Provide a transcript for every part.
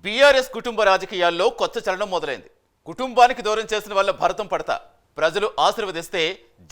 BRS కుటుంబ రాజకీయాల్లో కొత్త చలనం మొదలైంది. కుటుంబానికి దూరం చేసిన వాళ్ళ భరతం పడతా ప్రజలు ఆశీర్వదిస్తే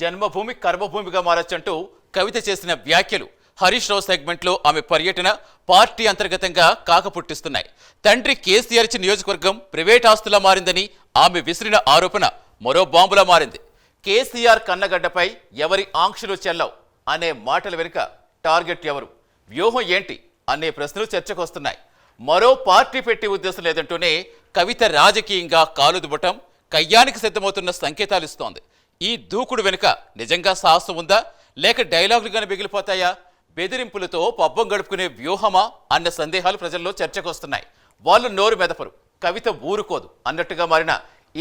జన్మభూమి కర్మభూమిగా మారొచ్చంటూ కవిత చేసిన వ్యాఖ్యలు హరీష్ రావు సెగ్మెంట్లో ఆమె పర్యటన పార్టీ అంతర్గతంగా కాకపుట్టిస్తున్నాయి. తండ్రి కేసీఆర్ ఇచ్చిన నియోజకవర్గం ప్రైవేట్ ఆస్తులా మారిందని ఆమె విసిరిన ఆరోపణ మరో బాంబులా మారింది. కేసీఆర్ కన్నగడ్డపై ఎవరి ఆంక్షలు చెల్లవు అనే మాటల వెనుక టార్గెట్ ఎవరు, వ్యూహం ఏంటి అనే ప్రశ్నలు చర్చకొస్తున్నాయి. మరో పార్టీ పెట్టి ఉద్దేశం లేదంటూనే కవిత రాజకీయంగా కాలుదుబటం కయ్యానికి సిద్ధమవుతున్న సంకేతాలు ఇస్తోంది. ఈ దూకుడు వెనుక నిజంగా సాహసం ఉందా, లేక డైలాగులుగానే మిగిలిపోతాయా, బెదిరింపులతో పబ్బం గడుపుకునే వ్యూహమా అన్న సందేహాలు ప్రజల్లో చర్చకొస్తున్నాయి. వాళ్ళు నోరు మెదపరు, కవిత ఊరుకోదు అన్నట్టుగా మారిన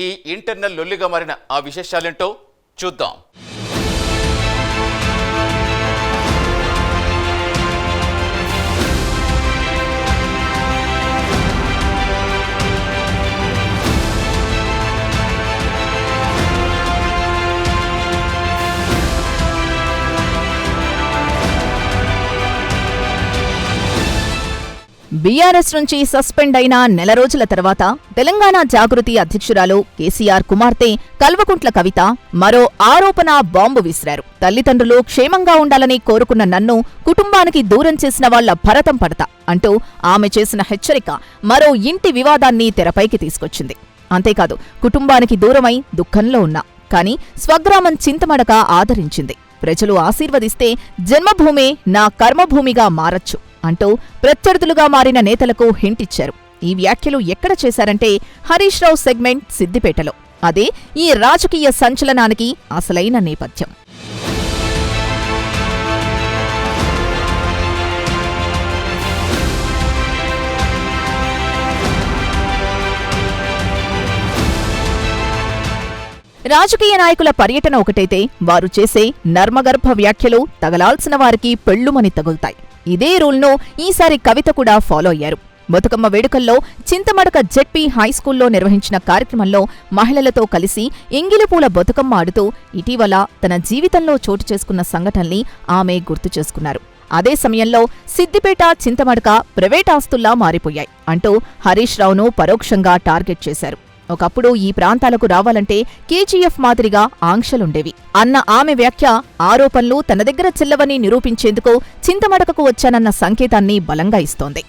ఈ ఇంటర్నల్ లొల్లిగా మారిన ఆ విశేషాలేంటో చూద్దాం. బీఆర్ఎస్ నుంచి సస్పెండ్ అయిన నెల రోజుల తర్వాత తెలంగాణ జాగృతి అధ్యక్షురాలు కేసీఆర్ కుమార్తె కల్వకుంట్ల కవిత మరో ఆరోపణ బాంబు విసిరారు. తల్లిదండ్రులు క్షేమంగా ఉండాలని కోరుకున్న నన్ను కుటుంబానికి దూరం చేసిన వాళ్ల భరతం పడతా అంటూ ఆమె చేసిన హెచ్చరిక మరో ఇంటి వివాదాన్ని తెరపైకి తీసుకొచ్చింది. అంతేకాదు, కుటుంబానికి దూరమై దుఃఖంలో ఉన్నా కానీ స్వగ్రామం చింతమడక ఆదరించింది. ప్రజలు ఆశీర్వదిస్తే జన్మభూమే నా కర్మభూమిగా మారచ్చు అంటూ ప్రత్యర్థులుగా మారిన నేతలకు హింటిచ్చారు. ఈ వ్యాఖ్యలు ఎక్కడ చేశారంటే హరీష్ రావు సెగ్మెంట్ సిద్దిపేటలో. అదే ఈ రాజకీయ సంచలనానికి అసలైన నేపథ్యం. రాజకీయ నాయకుల పర్యటన ఒకటైతే వారు చేసే నర్మగర్భ వ్యాఖ్యలు తగలాల్సిన వారికి పెళ్లుమని తగులుతాయి. ఇదే రూల్ను ఈసారి కవిత కూడా ఫాలో అయ్యారు. బతుకమ్మ వేడుకల్లో చింతమడక జెడ్పీ హైస్కూల్లో నిర్వహించిన కార్యక్రమంలో మహిళలతో కలిసి ఎంగిలిపూల బతుకమ్మ ఆడుతూ ఇటీవల తన జీవితంలో చోటు చేసుకున్న సంఘటనల్ని ఆమె గుర్తు చేసుకున్నారు. అదే సమయంలో సిద్దిపేట చింతమడక ప్రైవేట్ ఆస్తుల్లా మారిపోయాయి అంటూ హరీష్ రావును పరోక్షంగా టార్గెట్ చేశారు. ఒకప్పుడు ఈ ప్రాంతాలకు రావాలంటే కేజీఎఫ్ మాదిరిగా ఆంక్షలుండేవి అన్న ఆమె వ్యాఖ్య ఆరోపణలు తన దగ్గర చెల్లవని నిరూపించేందుకు చింతమడకకు వచ్చానన్న సంకేతాన్ని బలంగా ఇస్తోంది.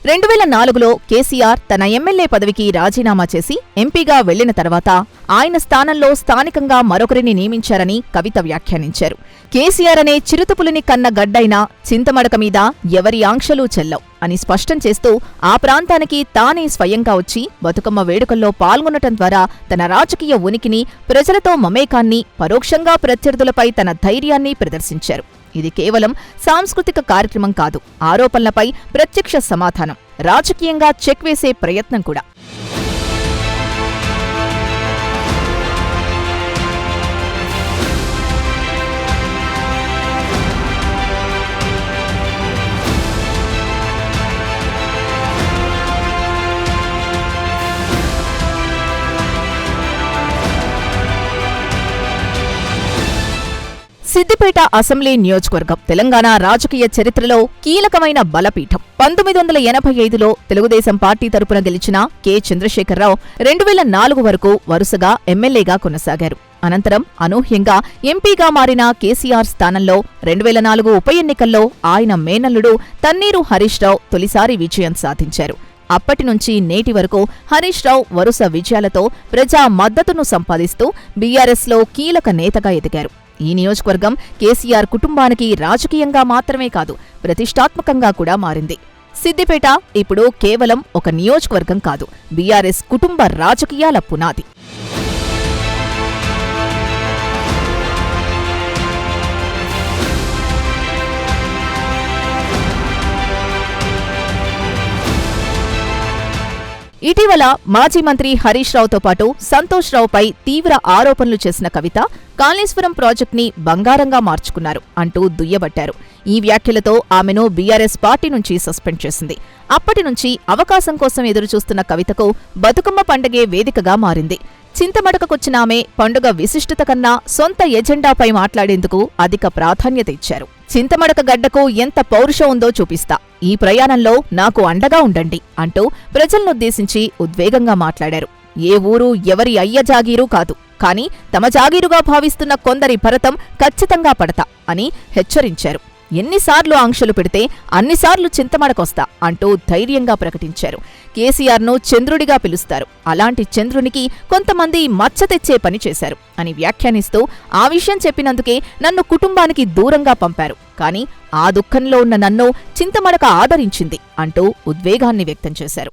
రెండు 2004లో కేసీఆర్ తన ఎమ్మెల్యే పదవికి రాజీనామా చేసి ఎంపీగా వెళ్లిన తర్వాత ఆయన స్థానంలో స్థానికంగా మరొకరిని నియమించారని కవిత వ్యాఖ్యానించారు. కేసీఆర్ అనే చిరుతపులిని కన్న గడ్డైనా చింతమడక మీద ఎవరి ఆంక్షలు చెల్లవు అని స్పష్టం చేస్తూ ఆ ప్రాంతానికి తానే స్వయంగా వచ్చి బతుకమ్మ వేడుకల్లో పాల్గొనటం ద్వారా తన రాజకీయ ఉనికిని, ప్రజలతో మమేకాన్ని, పరోక్షంగా ప్రత్యర్థులపై తన ధైర్యాన్ని ప్రదర్శించారు. ఇది కేవలం సాంస్కృతిక కార్యక్రమం కాదు, ఆరోపణలపై ప్రత్యక్ష సమాధానం, రాజకీయంగా చెక్ వేసే ప్రయత్నం కూడా. సిద్దిపేట అసెంబ్లీ నియోజకవర్గం తెలంగాణ రాజకీయ చరిత్రలో కీలకమైన బలపీఠం. 1985లో తెలుగుదేశం పార్టీ తరపున గెలిచిన కె చంద్రశేఖరరావు 2004 వరకు వరుసగా ఎమ్మెల్యేగా కొనసాగారు. అనంతరం అనూహ్యంగా ఎంపీగా మారిన కేసీఆర్ స్థానంలో 2004 ఉప ఎన్నికల్లో ఆయన మేనల్లుడు తన్నీరు హరీష్ రావు తొలిసారి విజయం సాధించారు. అప్పటినుంచి నేటి వరకు హరీష్ రావు వరుస విజయాలతో ప్రజా మద్దతును సంపాదిస్తూ బీఆర్ఎస్లో కీలక నేతగా ఎదిగారు. ఈ నియోజకవర్గం కేసీఆర్ కుటుంబానికి రాజకీయంగా మాత్రమే కాదు, ప్రతిష్టాత్మకంగా కూడా మారింది. సిద్దిపేట ఇప్పుడు కేవలం ఒక నియోజకవర్గం కాదు, బీఆర్ఎస్ కుటుంబ రాజకీయాల పునాది. ఇటీవల మాజీ మంత్రి హరీష్ రావుతో పాటు సంతోష్ రావుపై తీవ్ర ఆరోపణలు చేసిన కవిత కాళేశ్వరం ప్రాజెక్టుని బంగారంగా మార్చుకున్నారు అంటూ దుయ్యబట్టారు. ఈ వ్యాఖ్యలతో ఆమెను బీఆర్ఎస్ పార్టీ నుంచి సస్పెండ్ చేసింది. అప్పటి నుంచి అవకాశం కోసం ఎదురుచూస్తున్న కవితకు బతుకమ్మ పండగే వేదికగా మారింది. చింతమడకకొచ్చిన ఆమె పండుగ విశిష్టత కన్నా సొంత ఎజెండాపై మాట్లాడేందుకు అధిక ప్రాధాన్యత ఇచ్చారు. చింతమడక గడ్డకు ఎంత పౌరుషం ఉందో చూపిస్తా, ఈ ప్రయాణంలో నాకు అండగా ఉండండి అంటూ ప్రజలనుద్దేశించి ఉద్వేగంగా మాట్లాడారు. ఏ ఊరు ఎవరి అయ్య జాగీరు కాదు, కానీ తమ జాగీరుగా భావిస్తున్న కొందరి భరతం ఖచ్చితంగా పడతా అని హెచ్చరించారు. ఎన్నిసార్లు ఆంక్షలు పెడితే అన్నిసార్లు చింతమడకొస్తా అంటూ ధైర్యంగా ప్రకటించారు. కేసీఆర్ను చంద్రుడిగా పిలుస్తారు, అలాంటి చంద్రునికి కొంతమంది మచ్చ తెచ్చే పని చేశారు అని వ్యాఖ్యానిస్తూ ఆ విషయం చెప్పినందుకే నన్ను కుటుంబానికి దూరంగా పంపారు, కానీ ఆ దుఃఖంలో ఉన్న నన్ను చింతమడక ఆదరించింది అంటూ ఉద్వేగాన్ని వ్యక్తం చేశారు.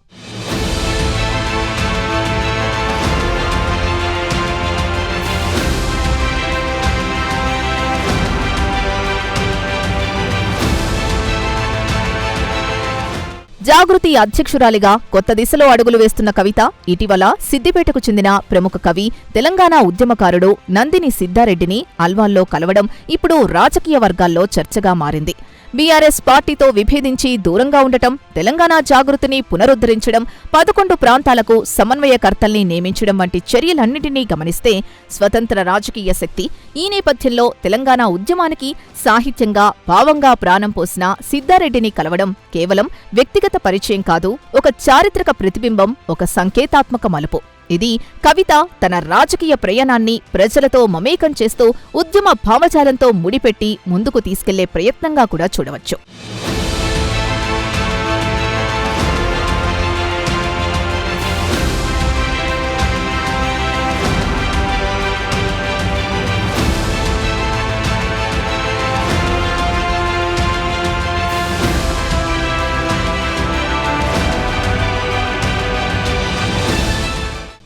జాగృతి అధ్యక్షురాలిగా కొత్త దిశలో అడుగులు వేస్తున్న కవిత ఇటీవల సిద్దిపేటకు చెందిన ప్రముఖ కవి, తెలంగాణ ఉద్యమకారుడు నందిని సిద్ధారెడ్డిని అల్వాల్లో కలవడం ఇప్పుడు రాజకీయ వర్గాల్లో చర్చగా మారింది. బీఆర్ఎస్ పార్టీతో విభేదించి దూరంగా ఉండటం, తెలంగాణ జాగృతిని పునరుద్ధరించడం, 11 ప్రాంతాలకు సమన్వయకర్తల్ని నియమించడం వంటి చర్యలన్నింటినీ గమనిస్తే స్వతంత్ర రాజకీయ శక్తి. ఈ నేపథ్యంలో తెలంగాణ ఉద్యమానికి సాహిత్యంగా, భావంగా ప్రాణం పోసిన సిద్ధారెడ్డిని కలవడం కేవలం వ్యక్తిగత పరిచయం కాదు, ఒక చారిత్రక ప్రతిబింబం, ఒక సంకేతాత్మక మలుపు. ఇది కవిత తన రాజకీయ ప్రయాణాన్ని ప్రజలతో మమేకం చేస్తూ ఉద్యమ భావజాలంతో ముడిపెట్టి ముందుకు తీసుకెళ్లే ప్రయత్నంగా కూడా చూడవచ్చు.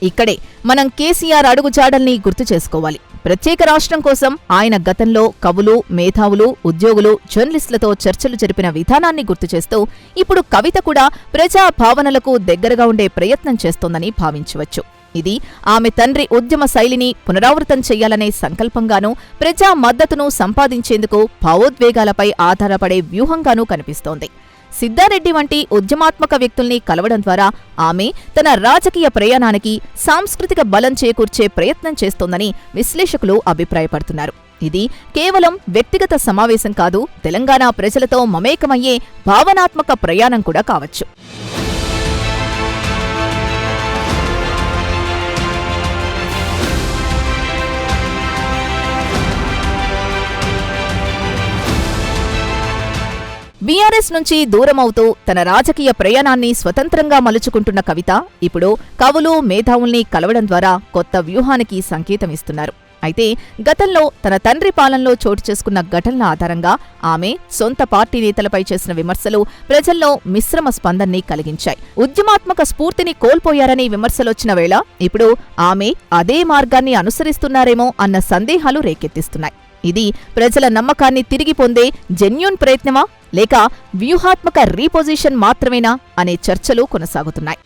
ఇక్కడే మనం కేసీఆర్ అడుగుజాడల్ని గుర్తు చేసుకోవాలి. ప్రత్యేక రాష్ట్రం కోసం ఆయన గతంలో కవులు, మేధావులు, ఉద్యోగులు, జర్నలిస్టులతో చర్చలు జరిపిన విధానాన్ని గుర్తుచేస్తూ ఇప్పుడు కవిత కూడా ప్రజా భావనలకు దగ్గరగా ఉండే ప్రయత్నం చేస్తోందని భావించవచ్చు. ఇది ఆమె తండ్రి ఉద్యమ శైలిని పునరావృతం చెయ్యాలనే సంకల్పంగానూ, ప్రజా మద్దతును సంపాదించేందుకు భావోద్వేగాలపై ఆధారపడే వ్యూహంగానూ కనిపిస్తోంది. సిద్ధారెడ్డి వంటి ఉద్యమాత్మక వ్యక్తుల్ని కలవడం ద్వారా ఆమె తన రాజకీయ ప్రయాణానికి సాంస్కృతిక బలం చేకూర్చే ప్రయత్నం చేస్తోందని విశ్లేషకులు అభిప్రాయపడుతున్నారు. ఇది కేవలం వ్యక్తిగత సమావేశం కాదు, తెలంగాణ ప్రజలతో మమేకమయ్యే భావనాత్మక ప్రయాణం కూడా కావచ్చు. బీఆర్ఎస్ నుంచి దూరమవుతూ తన రాజకీయ ప్రయాణాన్ని స్వతంత్రంగా మలుచుకుంటున్న కవిత ఇప్పుడు కవులు, మేధావుల్ని కలవడం ద్వారా కొత్త వ్యూహానికి సంకేతమిస్తున్నారు. అయితే గతంలో తన తండ్రి పాలనలో చోటు చేసుకున్న ఘటనల ఆధారంగా ఆమె సొంత పార్టీ నేతలపై చేసిన విమర్శలు ప్రజల్లో మిశ్రమ స్పందనని కలిగించాయి. ఉద్యమాత్మక స్ఫూర్తిని కోల్పోయారని విమర్శలొచ్చిన వేళ ఇప్పుడు ఆమె అదే మార్గాన్ని అనుసరిస్తున్నారేమో అన్న సందేహాలు రేకెత్తిస్తున్నాయి. ఇది ప్రజల నమ్మకాన్ని తిరిగి పొందే జెన్యూన్ ప్రయత్నమా, లేక వ్యూహాత్మక రీపొజిషన్ మాత్రమేనా అనే చర్చలు కొనసాగుతున్నాయి.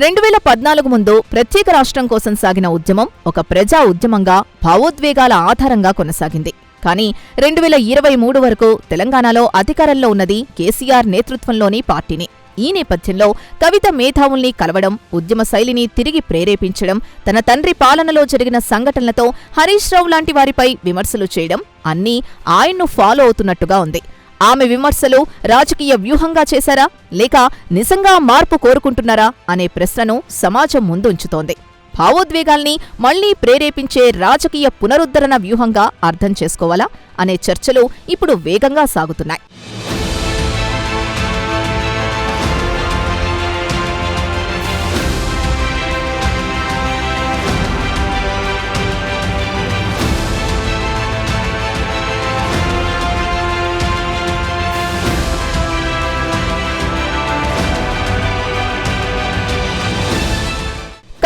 రెండు 2014 ముందు ప్రత్యేక రాష్ట్రం కోసం సాగిన ఉద్యమం ఒక ప్రజా ఉద్యమంగా, భావోద్వేగాల ఆధారంగా కొనసాగింది. కానీ 2023 వరకు తెలంగాణలో అధికారంలో ఉన్నది కేసీఆర్ నేతృత్వంలోని పార్టీని. ఈ నేపథ్యంలో కవిత మేధావుల్ని కలవడం, ఉద్యమ శైలిని తిరిగి ప్రేరేపించడం, తన తండ్రి పాలనలో జరిగిన సంఘటనలతో హరీష్ రావు లాంటి వారిపై విమర్శలు చేయడం అన్నీ ఆయన్ను ఫాలో అవుతున్నట్టుగా ఉంది. ఆమె విమర్శలు రాజకీయ వ్యూహంగా చేశారా, లేక నిజంగా మార్పు కోరుకుంటున్నారా అనే ప్రశ్నను సమాజం ముందుంచుతోంది. భావోద్వేగాల్ని మళ్లీ ప్రేరేపించే రాజకీయ పునరుద్ధరణ వ్యూహంగా అర్థం చేసుకోవాలా అనే చర్చలు ఇప్పుడు వేగంగా సాగుతున్నాయి.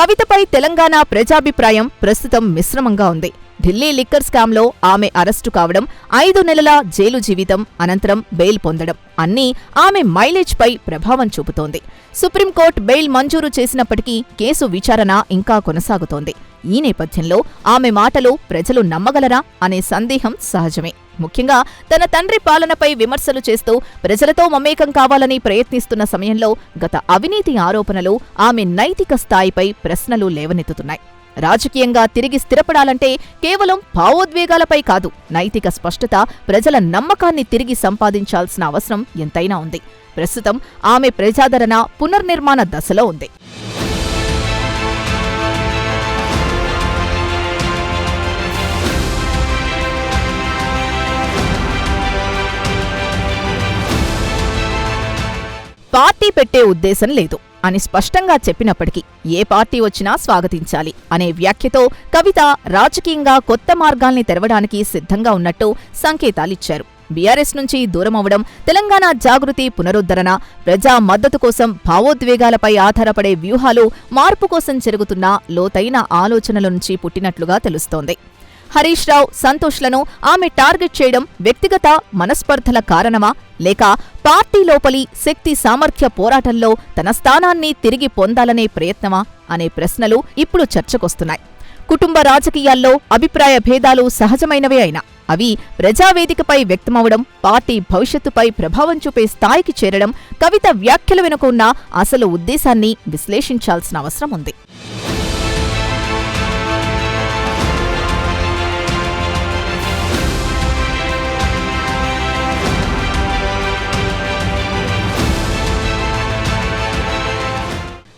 కవితపై తెలంగాణ ప్రజాభిప్రాయం ప్రస్తుతం మిశ్రమంగా ఉంది. ఢిల్లీ లిక్కర్ స్కామ్లో ఆమె అరెస్టు కావడం, 5 నెలల జైలు జీవితం అనంతరం బెయిల్ పొందడం అన్నీ ఆమె మైలేజ్పై ప్రభావం చూపుతోంది. సుప్రీంకోర్టు బెయిల్ మంజూరు చేసినప్పటికీ కేసు విచారణ ఇంకా కొనసాగుతోంది. ఈ నేపథ్యంలో ఆమె మాటలు ప్రజలు నమ్మగలరా అనే సందేహం సహజమే. ముఖ్యంగా తన తండ్రి పాలనపై విమర్శలు చేస్తూ ప్రజలతో మమేకం కావాలని ప్రయత్నిస్తున్న సమయంలో గత అవినీతి ఆరోపణలు ఆమె నైతిక స్థాయిపై ప్రశ్నలు లేవనెత్తుతున్నాయి. రాజకీయంగా తిరిగి స్థిరపడాలంటే కేవలం భావోద్వేగాలపై కాదు, నైతిక స్పష్టత, ప్రజల నమ్మకాన్ని తిరిగి సంపాదించాల్సిన అవసరం ఎంతైనా ఉంది. ప్రస్తుతం ఆమె ప్రజాదరణ పునర్నిర్మాణ దశలో ఉంది. పార్టీ పెట్టే ఉద్దేశం లేదు అని స్పష్టంగా చెప్పినప్పటికీ ఏ పార్టీ వచ్చినా స్వాగతించాలి అనే వ్యాఖ్యతో కవిత రాజకీయంగా కొత్త మార్గాల్ని తెరవడానికి సిద్ధంగా ఉన్నట్టు సంకేతాలిచ్చారు. బీఆర్ఎస్ నుంచి దూరమవడం, తెలంగాణ జాగృతి పునరుద్ధరణ, ప్రజా మద్దతు కోసం భావోద్వేగాలపై ఆధారపడే వ్యూహాలు మార్పు కోసం జరుగుతున్న లోతైన ఆలోచనల నుంచి పుట్టినట్లుగా తెలుస్తోంది. హరీష్ రావు, సంతోష్లను ఆమె టార్గెట్ చేయడం వ్యక్తిగత మనస్పర్ధల కారణమా, లేక పార్టీ లోపలి శక్తి సామర్థ్య పోరాటంలో తన స్థానాన్ని తిరిగి పొందాలనే ప్రయత్నమా అనే ప్రశ్నలు ఇప్పుడు చర్చకొస్తున్నాయి. కుటుంబ రాజకీయాల్లో అభిప్రాయ భేదాలు సహజమైనవే అయినా అవి ప్రజావేదికపై వ్యక్తమవడం, పార్టీ భవిష్యత్తుపై ప్రభావం చూపే స్థాయికి చేరడం, కవిత వ్యాఖ్యల వెనుక ఉన్న అసలు ఉద్దేశాన్ని విశ్లేషించాల్సిన అవసరం ఉంది.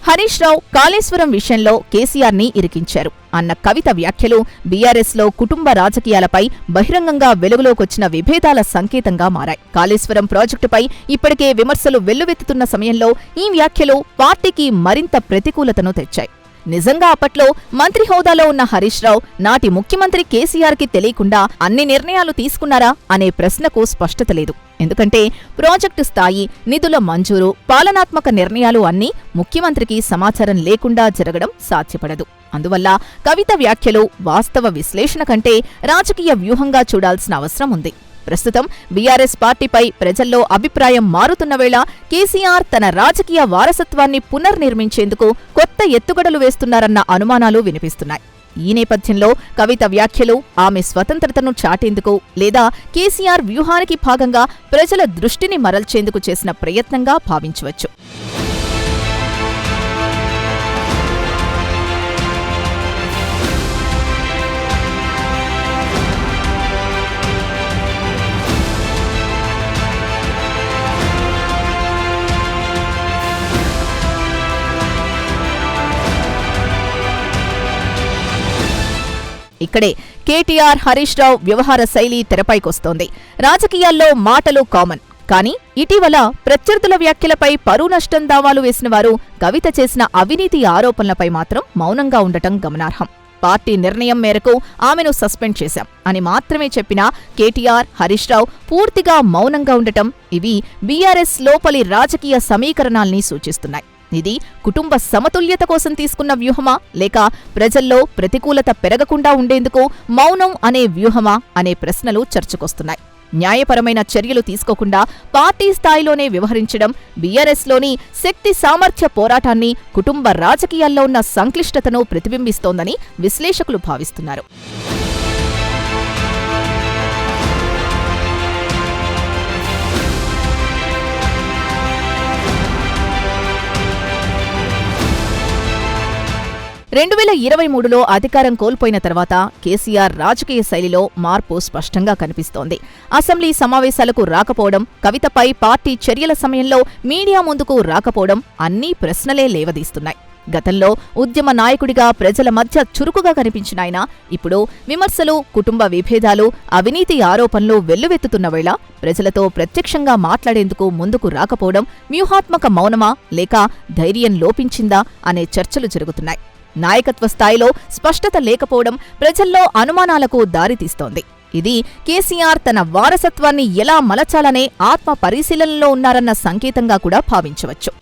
హరీష్ రావు కాళేశ్వరం విషయంలో కేసీఆర్ని ఇరికించారు అన్న కవిత వ్యాఖ్యలు బీఆర్ఎస్లో కుటుంబ రాజకీయాలపై బహిరంగంగా వెలుగులోకొచ్చిన విభేదాల సంకేతంగా మారాయి. కాళేశ్వరం ప్రాజెక్టుపై ఇప్పటికే విమర్శలు వెల్లువెత్తుతున్న సమయంలో ఈ వ్యాఖ్యలు పార్టీకి మరింత ప్రతికూలతను తెచ్చాయి. నిజంగా అప్పట్లో మంత్రి హోదాలో ఉన్న హరీష్ రావు నాటి ముఖ్యమంత్రి కేసీఆర్కి తెలియకుండా అన్ని నిర్ణయాలు తీసుకున్నారా అనే ప్రశ్నకు స్పష్టత లేదు. ఎందుకంటే ప్రాజెక్టు స్థాయి, నిధుల మంజూరు, పాలనాత్మక నిర్ణయాలు అన్నీ ముఖ్యమంత్రికి సమాచారం లేకుండా జరగడం సాధ్యపడదు. అందువల్ల కవిత వ్యాఖ్యలు వాస్తవ విశ్లేషణ కంటే రాజకీయ వ్యూహంగా చూడాల్సిన అవసరం ఉంది. ప్రస్తుతం బీఆర్ఎస్ పార్టీపై ప్రజల్లో అభిప్రాయం మారుతున్న వేళ కేసీఆర్ తన రాజకీయ వారసత్వాన్ని పునర్నిర్మించేందుకు కొత్త ఎత్తుగడలు వేస్తున్నారన్న అనుమానాలు వినిపిస్తున్నాయి. ఈ నేపథ్యంలో కవిత వ్యాఖ్యలు ఆమె స్వతంత్రతను చాటేందుకు లేదా కేసీఆర్ వ్యూహానికి భాగంగా ప్రజల దృష్టిని మరల్చేందుకు చేసిన ప్రయత్నంగా భావించవచ్చు. ఇక్కడే కేటీఆర్, హరీష్ రావు వ్యవహార శైలి తెరపైకొస్తోంది. రాజకీయాల్లో మాటలు కామన్, కానీ ఇటీవల ప్రత్యర్థుల వ్యాఖ్యలపై పరువు నష్టం దావాలు వేసిన వారు కవిత చేసిన అవినీతి ఆరోపణలపై మాత్రం మౌనంగా ఉండటం గమనార్హం. పార్టీ నిర్ణయం మేరకు ఆమెను సస్పెండ్ చేశాం అని మాత్రమే చెప్పిన కేటీఆర్, హరీష్ రావు పూర్తిగా మౌనంగా ఉండటం ఇవి బీఆర్ఎస్ లోపలి రాజకీయ సమీకరణాల్ని సూచిస్తున్నాయి. ఇది కుటుంబ సమతుల్యత కోసం తీసుకున్న వ్యూహమా, లేక ప్రజల్లో ప్రతికూలత పెరగకుండా ఉండేందుకు మౌనం అనే వ్యూహమా అనే ప్రశ్నలు చర్చకొస్తున్నాయి. న్యాయపరమైన చర్యలు తీసుకోకుండా పార్టీ స్థాయిలోనే వ్యవహరించడం బీఆర్ఎస్లోని శక్తి సామర్థ్య పోరాటాన్ని, కుటుంబ రాజకీయాల్లో ఉన్న సంక్లిష్టతను ప్రతిబింబిస్తోందని విశ్లేషకులు భావిస్తున్నారు. రెండు 2023లో అధికారం కోల్పోయిన తర్వాత కేసీఆర్ రాజకీయ శైలిలో మార్పు స్పష్టంగా కనిపిస్తోంది. అసెంబ్లీ సమావేశాలకు రాకపోవడం, కవితపై పార్టీ చర్యల సమయంలో మీడియా ముందుకు రాకపోవడం అన్నీ ప్రశ్నలే లేవదీస్తున్నాయి. గతంలో ఉద్యమ నాయకుడిగా ప్రజల మధ్య చురుకుగా కనిపించిన ఆయన ఇప్పుడు విమర్శలు, కుటుంబ విభేదాలు, అవినీతి ఆరోపణలు వెల్లువెత్తుతున్న వేళ ప్రజలతో ప్రత్యక్షంగా మాట్లాడేందుకు ముందుకు రాకపోవడం వ్యూహాత్మక మౌనమా, లేక ధైర్యం లోపించిందా అనే చర్చలు జరుగుతున్నాయి. నాయకత్వ స్థాయిలో స్పష్టత లేకపోవడం ప్రజల్లో అనుమానాలకు దారితీస్తోంది. ఇది కేసీఆర్ తన వారసత్వాన్ని ఎలా మలచాలనే ఆత్మ పరిశీలనలో ఉన్నారన్న సంకేతంగా కూడా భావించవచ్చు.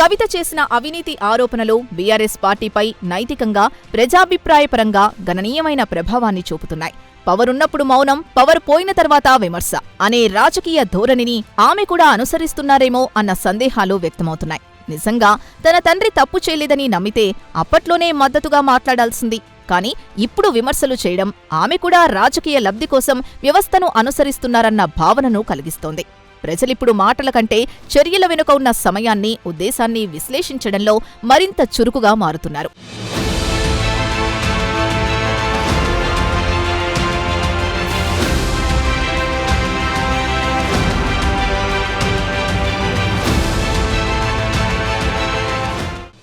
కవిత చేసిన అవినీతి ఆరోపణలు బీఆర్ఎస్ పార్టీపై నైతికంగా, ప్రజాభిప్రాయపరంగా గణనీయమైన ప్రభావాన్ని చూపుతున్నాయి. పవరున్నప్పుడు మౌనం, పవర్ పోయిన తర్వాత విమర్శ అనే రాజకీయ ధోరణిని ఆమె కూడా అనుసరిస్తున్నారేమో అన్న సందేహాలు వ్యక్తమవుతున్నాయి. నిజంగా తన తండ్రి తప్పు చేయలేదని నమ్మితే అప్పట్లోనే మద్దతుగా మాట్లాడాల్సింది. కానీ ఇప్పుడు విమర్శలు చేయడం ఆమె కూడా రాజకీయ లబ్ధి కోసం వ్యవస్థను అనుసరిస్తున్నారన్న భావనను కలిగిస్తోంది. ప్రజలిప్పుడు మాటల కంటే చర్యల వెనుక ఉన్న సమయాన్ని, ఉద్దేశాన్ని విశ్లేషించడంలో మరింత చురుకుగా మారుతున్నారు.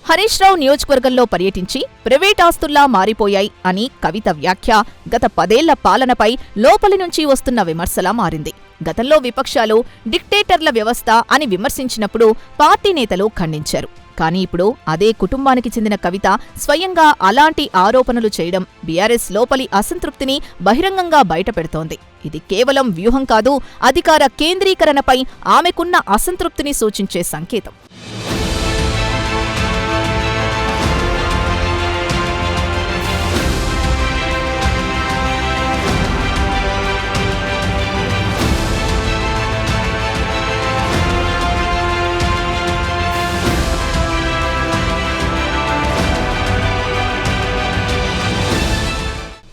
హరీష్ రావు నియోజకవర్గంలో పర్యటించి ప్రైవేట్ ఆస్తుల్లా మారిపోయాయి అని కవిత వ్యాఖ్య గత 10 ఏళ్ల పాలనపై లోపలి నుంచి వస్తున్న విమర్శలా మారింది. గతంలో విపక్షాలు డిక్టేటర్ల వ్యవస్థ అని విమర్శించినప్పుడు పార్టీ నేతలు ఖండించారు. కానీ ఇప్పుడు అదే కుటుంబానికి చెందిన కవిత స్వయంగా అలాంటి ఆరోపణలు చేయడం బీఆర్ఎస్ లోపలి అసంతృప్తిని బహిరంగంగా బయటపెడుతోంది. ఇది కేవలం వ్యూహం కాదు, అధికార కేంద్రీకరణపై ఆమెకున్న అసంతృప్తిని సూచించే సంకేతం.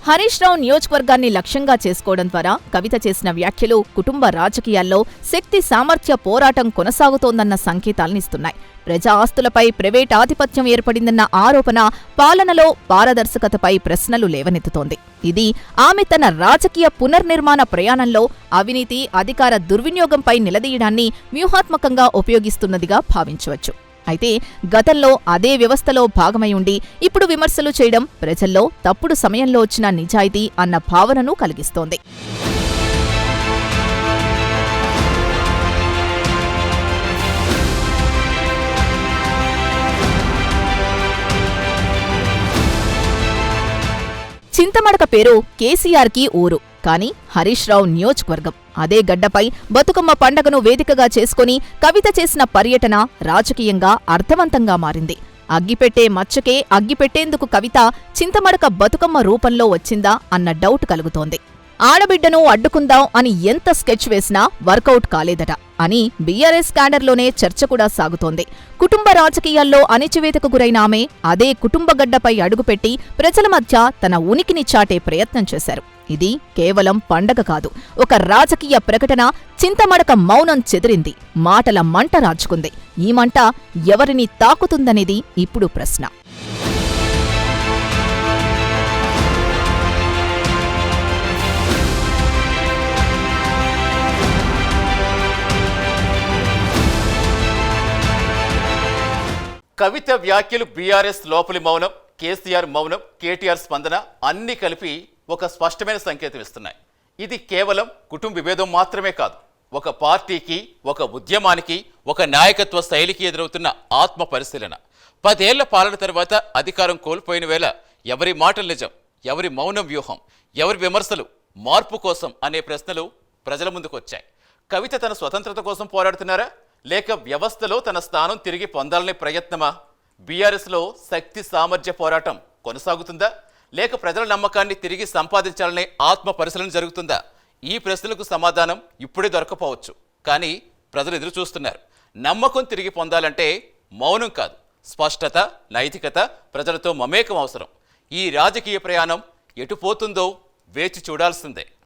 హరీష్ రావు నియోజకవర్గాన్ని లక్ష్యంగా చేసుకోవడం ద్వారా కవిత చేసిన వ్యాఖ్యలు కుటుంబ రాజకీయాల్లో శక్తి సామర్థ్య పోరాటం కొనసాగుతోందన్న సంకేతాలనిస్తున్నాయి. ప్రజా ఆస్తులపై ప్రైవేట్ ఆధిపత్యం ఏర్పడిందన్న ఆరోపణ పాలనలో పారదర్శకతపై ప్రశ్నలు లేవనెత్తుతోంది. ఇది ఆమె తన రాజకీయ పునర్నిర్మాణ ప్రయాణంలో అవినీతి, అధికార దుర్వినియోగంపై నిలదీయడాన్ని వ్యూహాత్మకంగా ఉపయోగిస్తున్నదిగా భావించవచ్చు. అయితే గతంలో అదే వ్యవస్థలో భాగమై ఉండి ఇప్పుడు విమర్శలు చేయడం ప్రజల్లో తప్పుడు సమయంలో వచ్చిన నిజాయితీ అన్న భావనను కలిగిస్తోంది. చింతమడక పేరు కేసీఆర్కి ఊరు, కానీ హరీష్ రావు నియోజకవర్గం. అదే గడ్డపై బతుకమ్మ పండగను వేదికగా చేసుకుని కవిత చేసిన పర్యటన రాజకీయంగా అర్థవంతంగా మారింది. అగ్గిపెట్టే మచ్చకే అగ్గిపెట్టేందుకు కవిత చింతమడక బతుకమ్మ రూపంలో వచ్చిందా అన్న డౌట్ కలుగుతోంది. ఆడబిడ్డను అడ్డుకుందాం అని ఎంత స్కెచ్ వేసినా వర్కౌట్ కాలేదట అని బీఆర్ఎస్ క్యాడర్లోనే చర్చ కూడా సాగుతోంది. కుటుంబ రాజకీయాల్లో అణిచివేతకు గురైన ఆమె అదే కుటుంబ గడ్డపై అడుగుపెట్టి ప్రజల మధ్య తన ఉనికిని చాటే ప్రయత్నం చేశారు. ఇది కేవలం పండగ కాదు, ఒక రాజకీయ ప్రకటన. చింతమడక మౌనం చెదిరింది, మాటల మంట రాజుకుంది. ఈ మంట ఎవరిని తాకుతుందనేది ఇప్పుడు ప్రశ్న. కవిత వ్యాఖ్యలు, బీఆర్ఎస్ లోపలి మౌనం, కేసీఆర్ మౌనం, కేటీఆర్ స్పందన అన్నీ కలిపి ఒక స్పష్టమైన సంకేతం ఇస్తున్నాయి. ఇది కేవలం కుటుంబ విభేదం మాత్రమే కాదు, ఒక పార్టీకి, ఒక ఉద్యమానికి, ఒక నాయకత్వ శైలికి ఎదురవుతున్న ఆత్మ పరిశీలన. 10 ఏళ్ల పాలన తర్వాత అధికారం కోల్పోయిన వేళ ఎవరి మాటలు నిజం, ఎవరి మౌనం వ్యూహం, ఎవరి విమర్శలు మార్పు కోసం అనే ప్రశ్నలు ప్రజల ముందుకు వచ్చాయి. కవిత తన స్వతంత్రత కోసం పోరాడుతున్నారా, లేక వ్యవస్థలో తన స్థానం తిరిగి పొందాలనే ప్రయత్నమా? బీఆర్ఎస్లో శక్తి సామర్థ్య పోరాటం కొనసాగుతుందా, లేక ప్రజల నమ్మకాన్ని తిరిగి సంపాదించాలనే ఆత్మ పరిశీలన జరుగుతుందా? ఈ ప్రశ్నలకు సమాధానం ఇప్పుడే దొరకపోవచ్చు, కానీ ప్రజలు ఎదురు చూస్తున్నారు. నమ్మకం తిరిగి పొందాలంటే మౌనం కాదు, స్పష్టత, నైతికత, ప్రజలతో మమేకం అవసరం. ఈ రాజకీయ ప్రయాణం ఎటు పోతుందో వేచి చూడాల్సిందే.